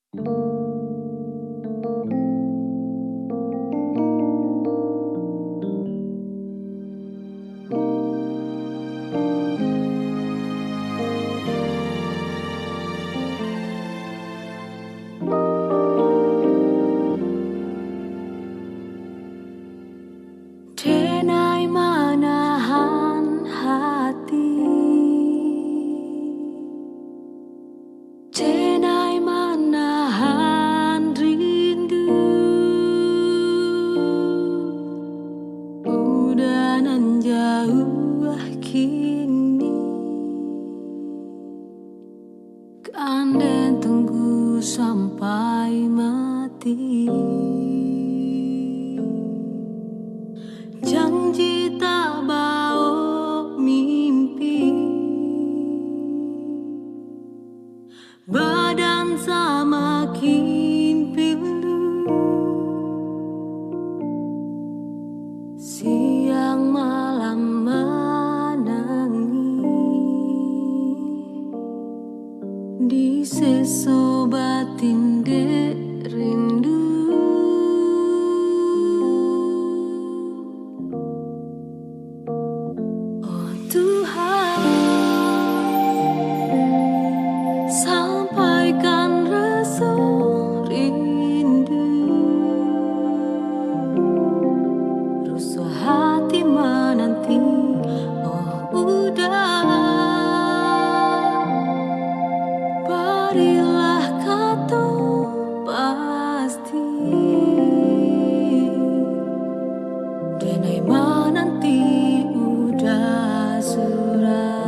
Denai menahan hati, denai menahan rindu. Udah nan jauh kini, kanden tunggu sampai mati. Janji tak bawa mimpi, badan semakin pilu. Siang malam menangis di seso batin dek rindu. Sampaikan rasa rindu, rasa hati menanti. Oh udah, berilah kata pasti. Denai menanti udah surat.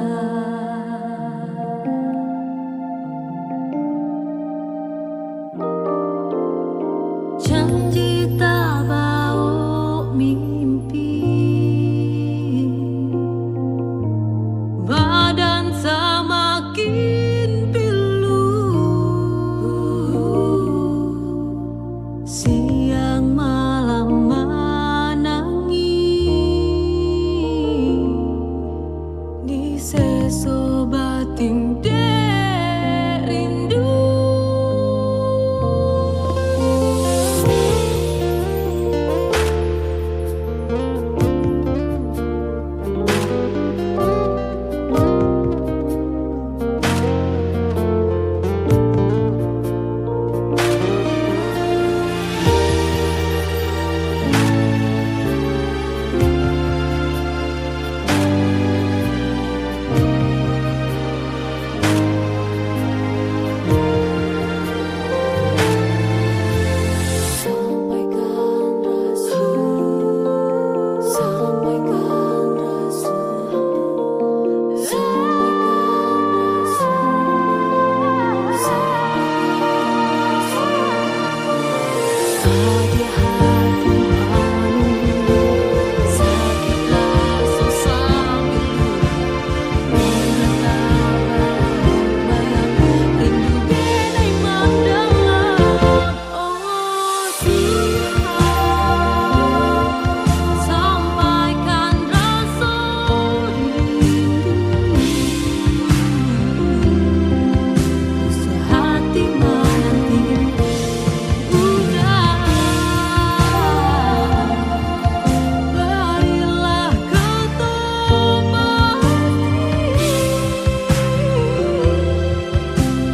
Janji tak bawa mimpi, badan semakin pilu. Siang malam menangis di seso batin dek rindu.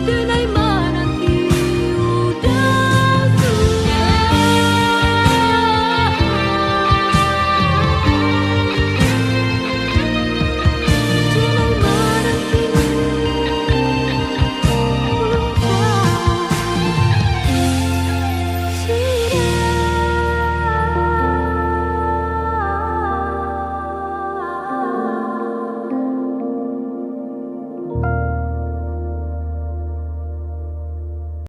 Denai